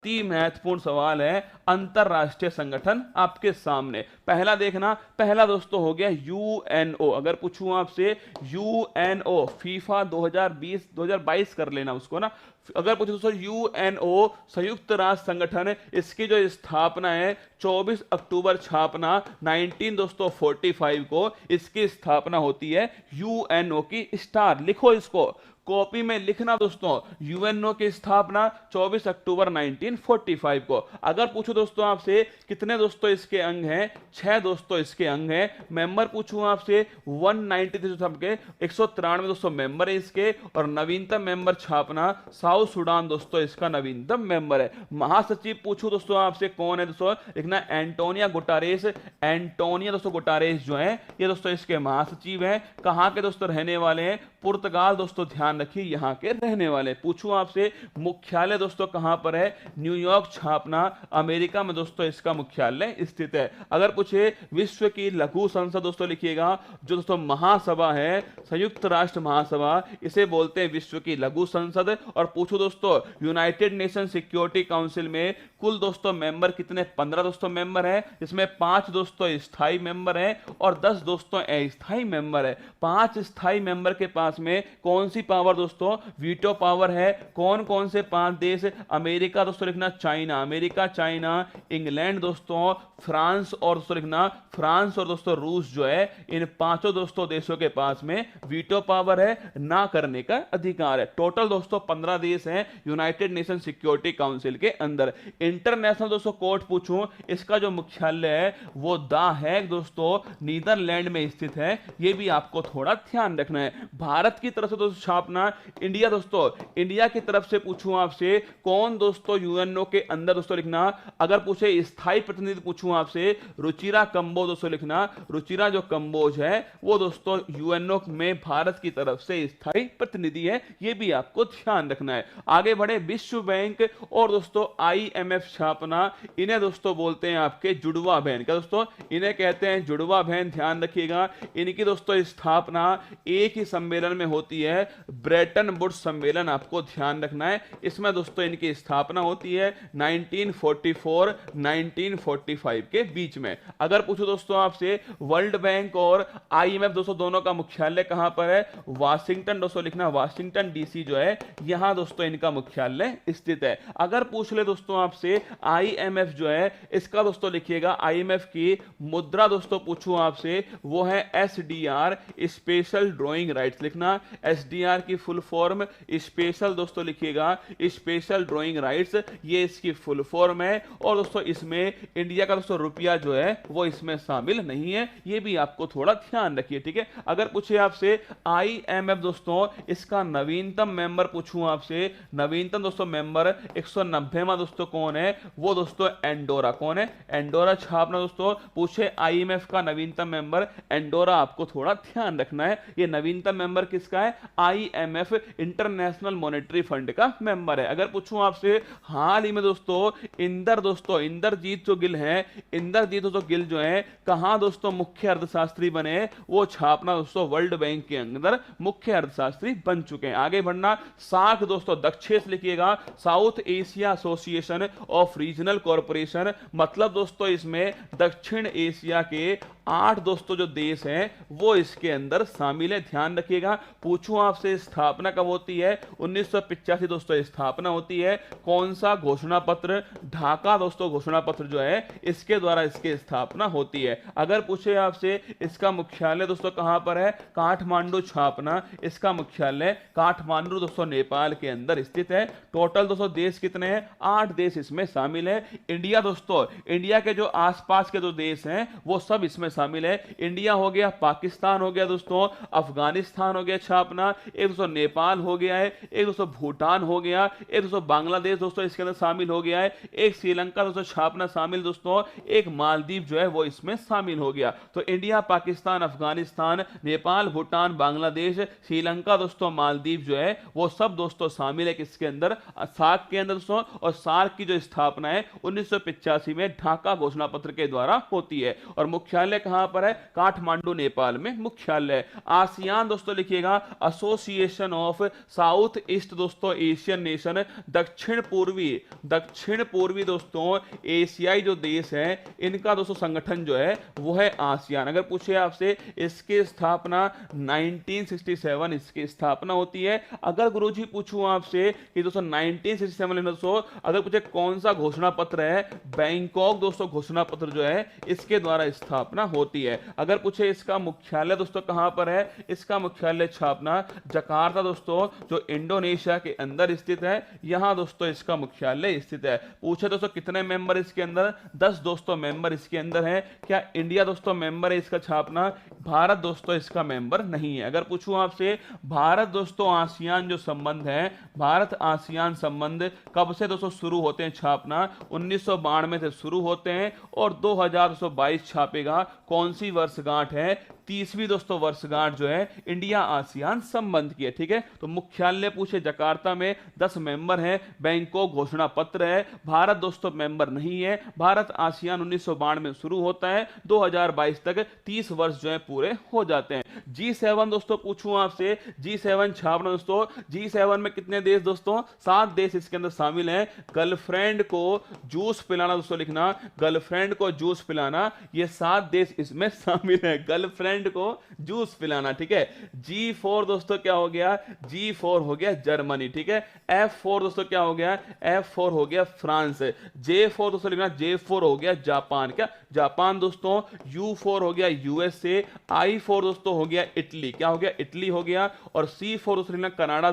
महत्वपूर्ण सवाल है। अंतरराष्ट्रीय संगठन आपके सामने पहला देखना, पहला दोस्तों हो गया यूएनओ। अगर पूछूं आपसे यूएनओ, फीफा 2020 2022 कर लेना उसको ना। अगर पूछो दोस्तों यूएनओ संयुक्त राष्ट्र संगठन, इसकी जो स्थापना है 24 अक्टूबर छापना 19 दोस्तों 45 को इसकी स्थापना होती है यूएनओ की। स्टार लिखो इसको, कॉपी में लिखना दोस्तों, यूएनओ की स्थापना 24 अक्टूबर 1945 को। अगर पूछो दोस्तों आपसे कितने दोस्तों इसके अंग हैं, 6 दोस्तों इसके अंग हैं। मेंबर पूछूं आपसे 193 सबके 193 दोस्तों मेंबर है इसके। और नवीनतम मेंबर छापना साउथ सूडान दोस्तों इसका नवीनतम मेंबर है। महासचिव पूछूं दोस्तों आपसे कौन है दोस्तों, लिखना एंटोनिया गुटारेस। एंटोनिया दोस्तों गुटारेस जो है ये दोस्तों इसके महासचिव हैं। कहां के दोस्तों रहने वाले हैं, पुर्तगाल दोस्तों, ध्यान रखिए यहां के रहने वाले। पूछूं आपसे मुख्यालय दोस्तों कहां पर है, न्यूयॉर्क छापना अमेरिका में दोस्तों इसका मुख्यालय स्थित है। अगर पूछे विश्व की लघु संसद दोस्तों लिखिएगा, जो दोस्तों महासभा है, संयुक्त राष्ट्र महासभा, इसे बोलते हैं विश्व की लघु संसद। और पूछो दोस्तों यूनाइटेड नेशन सिक्योरिटी काउंसिल में कुल दोस्तों मेंबर कितने, 15 दोस्तों मेंबर है, जिसमें 5 दोस्तों स्थायी मेंबर है और 10 दोस्तों अस्थायी मेंबर है। 5 स्थायी मेंबर के पास में कौन सी पावर दोस्तों, वीटो पावर है। कौन कौन से 5 देश, अमेरिका दोस्तों लिखना, चाइना, अमेरिका चाइना, इंग्लैंड दोस्तों, फ्रांस और दोस्तों लिखना फ्रांस और दोस्तों रूस जो है, इन 5 दोस्तों देशों के पास में वीटो पावर है, ना करने का अधिकार है। टोटल दोस्तों 15 देश हैं यूनाइटेड नेशन सिक्योरिटी काउंसिल के अंदर। इंटरनेशनल दोस्तों कोर्ट पूछूं, इसका जो मुख्यालय है वो द हैग दोस्तों नीदरलैंड में स्थित है। ये भी आपको थोड़ा ध्यान रखना है। भारत की तरफ से दोस्तों छापना इंडिया दोस्तों, इंडिया की तरफ से पूछूं आपसे कौन दोस्तों यूएनओ के अंदर दोस्तों लिखना। अगर पूछे स्थायी प्रतिनिधि पूछूं आपसे रुचिरा कंबोज दोस्तों लिखना। रुचिरा जो कंबोज है वो दोस्तों यूएनओ में भारत की तरफ से स्थायी प्रतिनिधि है। ये भी आपको ध्यान रखना है। आगे बढ़े, विश्व बैंक और दोस्तों आईएमएफ छापना, इन्हें दोस्तों बोलते हैं आपके जुड़वा बहन। क्या दोस्तों, इन्हें कहते हैं जुड़वा बहन, ध्यान रखिएगा। इनकी दोस्तों स्थापना एक ही सम्मेलन में होती है, ब्रेटन वुड्स सम्मेलन, आपको ध्यान रखना है। इसमें दोस्तों इनकी स्थापना होती है 1944 1945 के बीच में। अगर पूछो दोस्तों आपसे वर्ल्ड बैंक और आईएमएफ दोस्तों दोनों का मुख्यालय कहां पर है, वाशिंगटन दोस्तों लिखना, वाशिंगटन डीसी जो है यहां दोस्तों इनका मुख्यालय स्थित है। अगर पूछ ले दोस्तों आपसे आईएमएफ जो है, इसका दोस्तों लिखिएगा आईएमएफ की मुद्रा दोस्तों पूछूं आपसे, वो है एसडीआर, स्पेशल ड्राइंग राइट्स लिखना। एसडीआर की फुल फॉर्म स्पेशल दोस्तों लिखिएगा, स्पेशल ड्राइंग राइट्स, ये इसकी फुल फॉर्म है। और दोस्तों इसमें इंडिया का दोस्तों रुपया जो है वो इसमें शामिल नहीं है। ये भी आपको थोड़ा ध्यान रखिए, ठीक है। अगर पूछे आपसे आईएमएफ दोस्तों, इसका नवीनतम मेंबर पूछूं आपसे, नवीनतम दोस्तों मेंबर 190वां दोस्तों कौन है, वो दोस्तों एंडोरा। कौन है, एंडोरा छापना दोस्तों। पूछे आईएमएफ का नवीनतम मेंबर एंडोरा, आपको थोड़ा ध्यान रखना है। ये नवीनतम मेंबर किसका है, आईएमएफ इंटरनेशनल मॉनेटरी फंड का मेंबर है। अगर पूछूं आपसे हाल ही में दोस्तों इंदरजीत जो गिल है, इंदरजीत दोस्तों गिल जो है कहां दोस्तों मुख्य अर्थशास्त्री बने, वो छापना दोस्तों वर्ल्ड बैंक के अंदर मुख्य अर्थशास्त्री बन चुके हैं। आगे बढ़ना, सार्क दोस्तों दक्षेश लिखिएगा, south Asia association of regional corporation, मतलब दोस्तों इसमें दक्षिण एशिया के 8 दोस्तों जो देश हैं वो इसके अंदर शामिल है, ध्यान रखिएगा। पूछूं आपसे स्थापना कब होती है, 1985 दोस्तों स्थापना होती है। कौन सा घोषणा पत्र, ढाका दोस्तों घोषणा पत्र जो है इसके द्वारा इसकी स्थापना होती है। अगर पूछे आपसे इसका मुख्यालय दोस्तों कहां पर है, काठमांडू छापना, इसका मुख्यालय काठमांडू दोस्तों नेपाल के अंदर स्थित है। टोटल दोस्तों देश कितने हैं, 8 देश इसमें शामिल है। इंडिया दोस्तों, इंडिया के जो आसपास के जो देश हैं वो सब इसमें शामिल है। इंडिया हो गया, पाकिस्तान हो गया दोस्तों, अफगानिस्तान हो गया छापना, एक दोस्तों नेपाल हो गया है, एक दोस्तों भूटान हो गया, एक दोस्तों बांग्लादेश दोस्तों इसके अंदर शामिल हो गया है, एक श्रीलंका दोस्तों छापना शामिल दोस्तों, एक मालदीव जो है वो इसमें शामिल हो गया। तो इंडिया, पाकिस्तान, अफगानिस्तान, नेपाल, भूटान, बांग्लादेश, श्रीलंका दोस्तों, मालदीव जो है वो सब दोस्तों शामिल है किसके अंदर, सार्क के अंदर दोस्तों। और सार्क की जो स्थापना है 1985 में ढाका घोषणा पत्र के द्वारा होती है। और मुख्यालय कहां पर है? काठमांडू नेपाल में मुख्यालय है। आसियान दोस्तों लिखिएगा एसोसिएशन ऑफ साउथ ईस्ट दोस्तों एशियन नेशन, दक्षिण पूर्वी दोस्तों एशियाई जो देश है इनका दोस्तों संगठन जो है वो है आसियान। अगर पूछे आपसे इसकी स्थापना 1967 इसकी स्थापना होती है। अगर गुरुजी पूछूं आपसे कि दोस्तों 1967 में दोस्तों अगर पूछे कौन सा घोषणा पत्र है, बैंकॉक दोस्तों घोषणा पत्र जो है इसके द्वारा स्थापना होती है। अगर पूछे इसका मुख्यालय दोस्तों कहां पर है, इसका मुख्यालय स्थापना जकार्ता दोस्तों जो इंडोनेशिया के अंदर स्थित है, यहां दोस्तों इसका मुख्यालय स्थित है। पूछे दोस्तों कितने मेंबर इसके अंदर? 10 दोस्तों मेंबर इसके अंदर है। क्या इंडिया दोस्तों मेंबर है इसका छापना? भारत दोस्तों इसका मेंबर नहीं है। अगर पूछूं आपसे भारत दोस्तों आसियान जो संबंध है, भारत आसियान संबंध कब से दोस्तों शुरू होते हैं छापना? 1992 से शुरू होते हैं और 2022 छापेगा। कौन सी वर्षगांठ है? 30वीं दोस्तों वर्षगांठ जो है इंडिया आसियान संबंध की है। ठीक है, तो मुख्यालय पूछे जकार्ता में, 10 मेंबर हैं, बैंकॉक घोषणा पत्र है, भारत दोस्तों मेंबर नहीं है। भारत आसियान 1992 में शुरू होता है, 2022 तक 30 वर्ष जो है पूरे हो जाते हैं। G7 दोस्तों पूछूं आपसे, G7 छापना दोस्तों, G7 में कितने देश दोस्तों? 7 देश इसके अंदर शामिल हैं। गर्लफ्रेंड को जूस पिलाना दोस्तों लिखना, गर्लफ्रेंड को जूस पिलाना, ये 7 देश इसमें शामिल है। गर्लफ्रेंड को जूस पिलाना। ठीक है, G4 दोस्तों क्या हो गया? G4 हो गया जर्मनी। ठीक है, F4 दोस्तों क्या हो गया? F4 हो गया फ्रांस। J4 दोस्तों लिखना, J4 हो गया जापान। क्या? जापान दोस्तों। U4 हो गया USA। I4 दोस्तों हो गया इटली। क्या हो गया? इटली हो गया। और C4 दोस्तों लिखना कनाडा,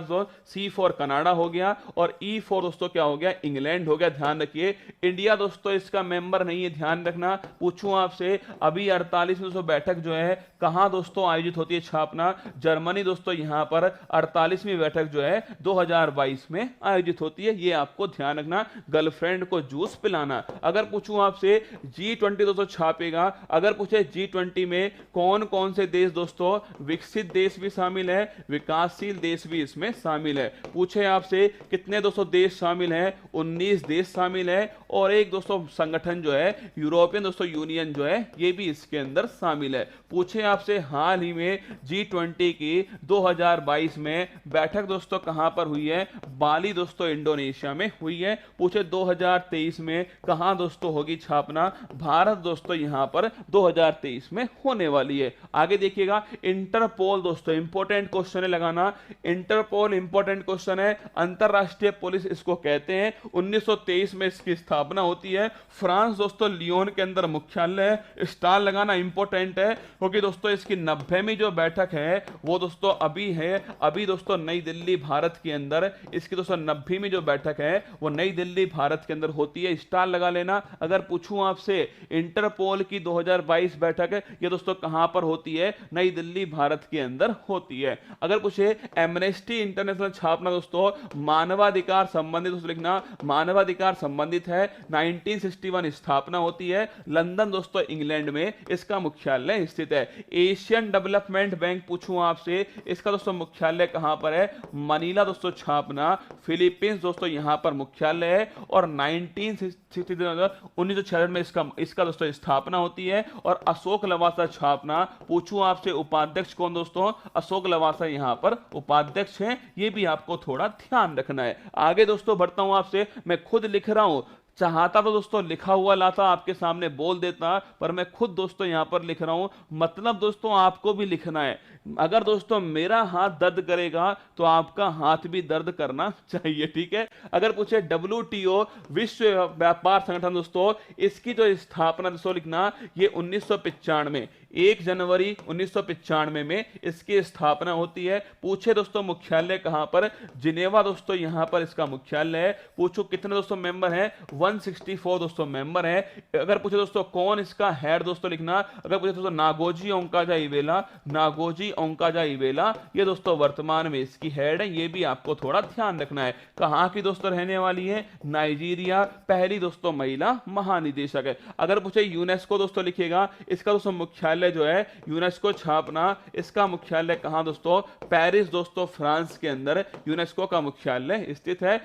C4 कनाडा हो गया। और E4 दोस्तों क्या हो गया? इंग्लैंड हो गया। ध्यान रखिए इंडिया दोस्तों इसका मेंबर नहीं है, ध्यान रखना। पूछूं आपसे अभी 48वीं दोस्तों बैठक जो है कहां दोस्तों आयोजित होती है छापना? जर्मनी दोस्तों यहां पर 48वीं बैठक जो है 2022 में आयोजित होती है, ये आपको ध्यान रखना। गर्लफ्रेंड को जूस पिलाना। अगर पूछूं आपसे G20 दोस्तों छापेगा, अगर पूछे G20 में कौन कौन से देश दोस्तों? विकसित देश भी शामिल है, विकासशील देश भी इसमें शामिल है। पूछे आपसे कितने दोस्तों देश शामिल है? 19 देश शामिल है। और एक दोस्तों संगठन जो है यूरोपियन दोस्तों यूनियन जो है ये भी इसके अंदर शामिल है। पूछे आपसे हाल ही में G20 की 2022 में बैठक दोस्तों कहां पर हुई है? बाली दोस्तों इंडोनेशिया में हुई है। पूछे 2023 में कहां दोस्तों होगी छापना? भारत दोस्तों यहां पर 2023 में होने वाली है। आगे देखिएगा इंटरपोल दोस्तों इंपॉर्टेंट क्वेश्चन है लगाना। इंटरपोल इंपॉर्टेंट क्वेश्चन है, अंतरराष्ट्रीय पुलिस इसको कहते हैं। 1923 में इसकी स्थापना होती है। फ्रांस दोस्तों लियोन के अंदर मुख्यालय है। स्टार लगाना इंपॉर्टेंट है क्योंकि दोस्तों इसकी 90वीं जो बैठक है वो दोस्तों अभी है, अभी दोस्तों नई दिल्ली भारत के अंदर इसकी दोस्तों 90वीं जो बैठक है वो नई दिल्ली भारत के अंदर होती है। स्टार लगा लेना। अगर पूछूं आपसे इंटरपोल की 2022 बैठक है ये दोस्तों कहां पर होती है? नई दिल्ली भारत के अंदर होती है। अगर पूछे एमनेस्टी इंटरनेशनल छापना दोस्तों मानवाधिकार संबंधित दोस्तों लिखना, मानवाधिकार संबंधित है। 1961 स्थापना होती है। लंदन दोस्तों इंग्लैंड में इसका मुख्यालय स्थित है। एशियन डेवलपमेंट बैंक पूछूं आपसे इसका दोस्तों मुख्यालय कहां पर है? मनीला दोस्तों छापना। फिलीपींस दोस्तों यहां पर मुख्यालय है। और 1966 में इसका दोस्तों स्थापना होती है। और अशोक लवासा छापना। पूछूं आपसे उपाध्यक्ष कौन दोस्तों? अशोक लवासा यहां पर उपाध्यक्ष हैं, ये भी आपको थोड़ा ध्यान रखना है। आगे दोस्तों बढ़ता हूं आपसे, मैं खुद लिख रहा हूं, चाहता तो दोस्तों लिखा हुआ लाता आपके सामने बोल देता, पर मैं खुद दोस्तों यहां पर लिख रहा हूं, मतलब दोस्तों आपको भी लिखना है। अगर दोस्तों मेरा हाथ दर्द करेगा तो आपका हाथ भी दर्द करना चाहिए। ठीक है, अगर पूछे WTO विश्व व्यापार संगठन दोस्तों इसकी जो स्थापना दोस्तों लिखना, ये 1995 1 जनवरी 1995 में इसकी स्थापना होती है। पूछे दोस्तों मुख्यालय कहां पर? जिनेवा दोस्तों यहां पर इसका मुख्यालय है। पूछो कितने दोस्तों मेंबर हैं? 164 दोस्तों मेंबर है। अगर पूछे दोस्तों कौन इसका हेड दोस्तों लिखना, अगर पूछे दोस्तों नागोजी ओंकाजा इवेला, नागोजी ओंकाजा इवेला ये दोस्तों वर्तमान में इसकी हेड है, ये भी आपको थोड़ा ध्यान रखना है। कहां की दोस्तों रहने वाली है? नाइजीरिया, पहली दोस्तों महिला महानिदेशक है। अगर पूछे यूनेस्को दोस्तों लिखेगा, इसका दोस्तों मुख्यालय मुख्यालय जो है यूनेस्को छापना, इसका मुख्यालय कहां दोस्तों, पेरिस दोस्तों फ्रांस के अंदर यूनेस्को का मुख्यालय स्थित है।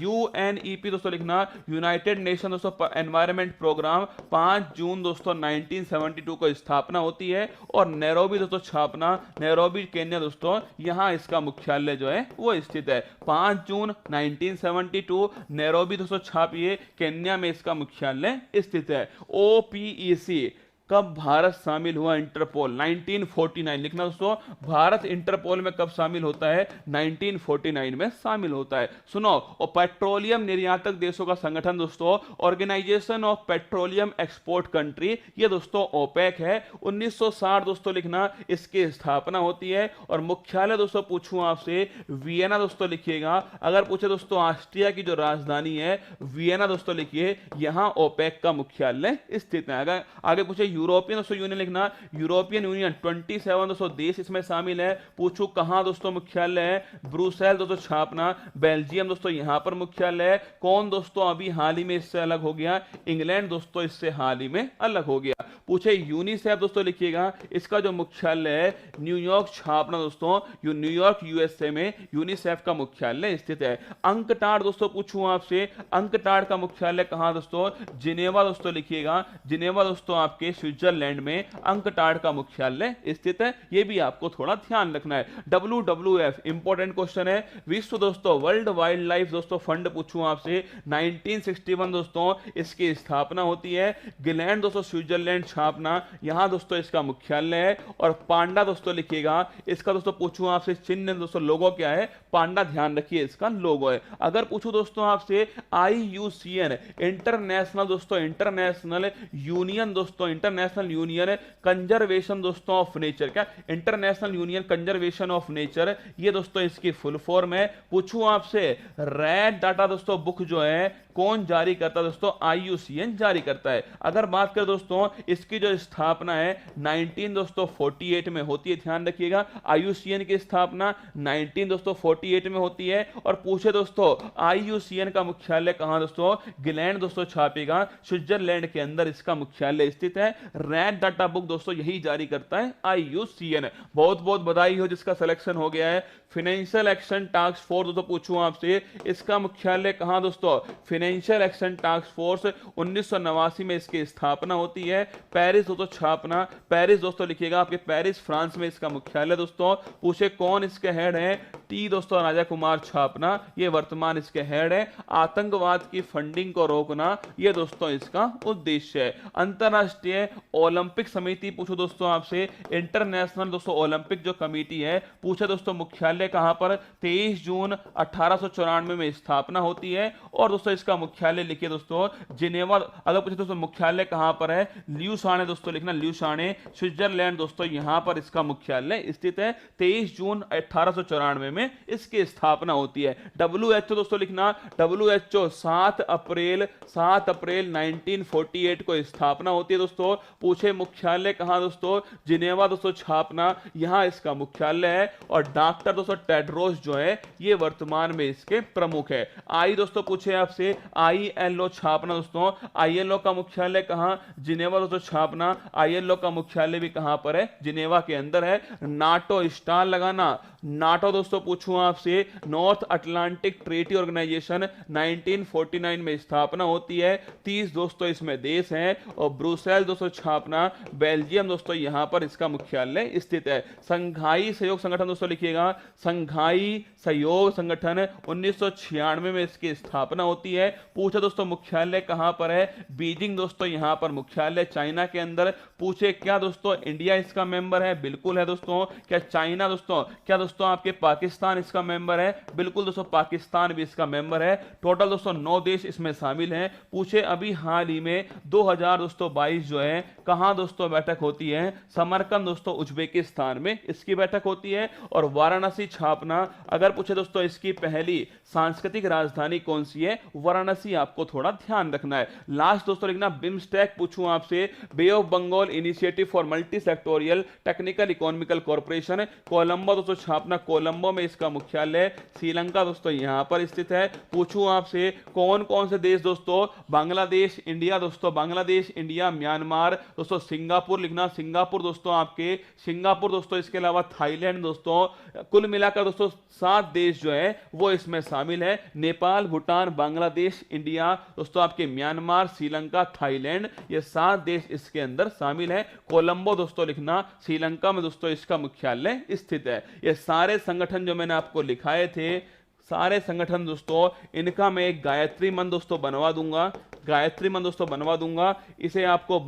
यूएनईपी दोस्तों लिखना, यूनाइटेड नेशन दोस्तों एनवायरनमेंट प्रोग्राम, 5 जून दोस्तों 1972 को स्थापना होती है। और नैरोबी दोस्तों छापना, नैरोबी केन्या दोस्तों, यहां इसका मुख्यालय जो है वो स्थित है। 5 जून 1972 नैरोबी दोस्तों छापिए, केन्या में इसका मुख्यालय स्थित है। ओपीईसी कब भारत शामिल हुआ इंटरपोल, 1949 लिखना दोस्तों, भारत इंटरपोल में कब शामिल होता है, 1949 में शामिल होता है। सुनो, और पेट्रोलियम निर्यातक देशों का संगठन दोस्तों, organisation of petroleum export country, ये दोस्तों ओपेक है। 1960 दोस्तों लिखना, इसकी स्थापना होती है। और मुख्यालय दोस्तों पूछूं आपसे, वियना दोस्तों लिखिएगा। अगर पूछे दोस्तों ऑस्ट्रिया की जो राजधानी है वियना दोस्तों लिखिए, यहां ओपेक का मुख्यालय स्थित है। अगर आगे पूछे यूरोपियन दोस्तों यूनियन लिखना, यूरोपियन यूनियन 27 दोस्तों देश इसमें शामिल है। पूछो कहां दोस्तों मुख्यालय है, ब्रुसेल दोस्तों छापना, बेल्जियम दोस्तों यहां पर मुख्यालय है। कौन दोस्तों अभी हाल ही में इससे अलग हो गया, इंग्लैंड दोस्तों इससे हाल ही में अलग हो गया। पूछे यूनिसेफ दोस्तों लिखिएगा, इसका जो मुख्यालय है न्यूयॉर्क छापना दोस्तों, न्यूयॉर्क यूएसए में यूनिसेफ का मुख्यालय स्थित है। अंकटाड दोस्तों पूछूं आपसे, अंकटाड का मुख्यालय कहां दोस्तों, जिनेवा दोस्तों लिखिएगा, जिनेवा दोस्तों आपके स्विट्जरलैंड में अंकटाड का मुख्यालय स्थित है। यह भी आपको थोड़ा ध्यान रखना है। WWF इंपॉर्टेंट क्वेश्चन है, विश्व दोस्तों वर्ल्ड वाइल्ड लाइफ दोस्तों फंड पूछूं आपसे, 1961 दोस्तों इसकी स्थापना होती है। गिलैंड दोस्तों स्विट्जरलैंड छापना, यहां दोस्तों इसका मुख्यालय है। और पांडा दोस्तों लिखिएगा, इसका दोस्तों पूछूं आपसे चिन्ह दोस्तों लोगो क्या है, पांडा, ध्यान रखिए इसका लोगो है। अगर पूछूं दोस्तों आपसे IUCN इंटरनेशनल दोस्तों, इंटरनेशनल यूनियन दोस्तों, इंटरनेशनल यूनियन कंजर्वेशन दोस्तों ऑफ नेचर, क्या international union conservation of nature, ये दोस्तों इसकी फुल फॉर्म है। पूछूं आपसे रेड डाटा दोस्तों बुक जो है कौन जारी करता है दोस्तों, IUCN जारी करता है। अगर बात करें दोस्तों इसकी जो स्थापना है 19 दोस्तों 48 में होती है, ध्यान रखिएगा IUCN की स्थापना 19 दोस्तों 48 में होती है। और पूछे दोस्तों IUCN का मुख्यालय कहां दोस्तों, गिलैंड दोस्तों छापेगा, स्विट्जरलैंड के अंदर इसका मुख्यालय स्थित है। रेड डाटा बुक दोस्तों यही जारी करता है IUCN। बहुत बहुत बधाई हो जिसका सिलेक्शन हो गया है। फाइनेंशियल एक्शन टास्क फोर्स दोस्तों पूछूं आपसे, इसका मुख्यालय कहां दोस्तों, फाइनेंशियल एक्शन टास्क फोर्स 1989 में इसकी स्थापना होती है। पेरिस दोस्तों छापना, पेरिस दोस्तों लिखिएगा आपके पेरिस फ्रांस में इसका मुख्यालय दोस्तों। पूछे कौन इसके हेड है, टी दोस्तों राजा कुमार छापना, ये वर्तमान इसके हेड है। आतंकवाद की फंडिंग को रोकना, ये दोस्तों इसका उद्देश्य है। अंतरराष्ट्रीय ओलंपिक समिति पूछो दोस्तों आपसे, इंटरनेशनल दोस्तों ओलंपिक जो कमेटी है, पूछे दोस्तों मुख्यालय कहां पर, 23 जून 1894 में स्थापना होती है। और दोस्तों इसका मुख्यालय लिखिए दोस्तों जिनेवा। अगर पूछे दोस्तों मुख्यालय कहां पर है, ल्यूसाने दोस्तों लिखना, ल्यूसाने स्विट्जरलैंड दोस्तों यहां पर इसका मुख्यालय स्थित है। 23 जून 1894 में इसकी स्थापना होती है। WHO दोस्तों लिखना, WHO 7 अप्रैल 1948 को स्थापना होती है दोस्तों। पूछे मुख्यालय कहां दोस्तों, जिनेवा दोस्तों छापना, यहां इसका मुख्यालय है। और डॉक्टर दोस्तों टेड्रोस जो है ये वर्तमान में इसके प्रमुख है। आई दोस्तों पूछे आपसे ILO छापना दोस्तों, ILO का मुख्यालय कहां, जिनेवा दोस्तों छापना, ILO का मुख्यालय भी कहां पर है, जिनेवा के अंदर है। नाटो स्टार लगाना, नाटो दोस्तों पूछूं आपसे, नॉर्थ अटलांटिक ट्रीटी ऑर्गेनाइजेशन 1949 में स्थापना होती है। 30 दोस्तों इसमें देश हैं। और ब्रुसेल दोस्तों छापना, बेल्जियम दोस्तों यहां पर इसका मुख्यालय स्थित है। संघाई सहयोग संगठन दोस्तों लिखिएगा, संघाई सहयोग संगठन 1996 में इसकी स्थापना होती है। पूछे दोस्तों मुख्यालय कहां पर है, बीजिंग दोस्तों यहां पर मुख्यालय चाइना के अंदर। पूछे क्या दोस्तों इंडिया इसका मेंबर है, बिल्कुल है दोस्तों। क्या चाइना दोस्तों, क्या दोस्तों आपके पाकिस्तान इसका मेंबर है, बिल्कुल दोस्तों पाकिस्तान भी इसका मेंबर है। टोटल दोस्तों 9 देश इसमें शामिल हैं। पूछे अभी हाल ही में 2022 जो है कहां दोस्तों बैठक होती है, समरकंद दोस्तों उज्बेकिस्तान में इसकी बैठक होती है। और वाराणसी छापना, अगर पूछे दोस्तों इसकी पहली सांस्कृतिक राजधानी कौन सी है, वाराणसी आपको थोड़ा ध्यान रखना है। लास्ट दोस्तों लिखना बिम्स्टेक पूछूं आपसे, bay of Bengal initiative for multi sectoral technical economical corporation, Colombo दोस्तों छापना, कोलंबो में में इसका मुख्यालय, श्रीलंका दोस्तों यहाँ पर स्थित है। पूछूं आपसे कौन कौन से देश दोस्तों, बांग्लादेश, इंडिया दोस्तों, बांग्लादेश, इंडिया, म्यांमार दोस्तों, सिंगापुर लिखना, सिंगापुर दोस्तों आपके, सिंगापुर दोस्तों, इसके अलावा थाईलैंड दोस्तों। कुल मिलाकर दोस्तों 7 देश जो है वो इसमें शामिल है। नेपाल, भूटान, बांग्लादेश, इंडिया दोस्तों आपके, म्यांमार, श्रीलंका, थाईलैंड, ये 7 देश इसके अंदर शामिल है। कोलंबो दोस्तों लिखना, श्रीलंका में दोस्तों इसका मुख्यालय स्थित है। ये सारे संगठन जो मैंने आपको लिखाए थे, सारे संगठन दोस्तों, इनका मैं एक गायत्री मंत्र दोस्तों बनवा दूंगा, गायत्री मंत्र दोस्तों बनवा दूंगा। इसे आपको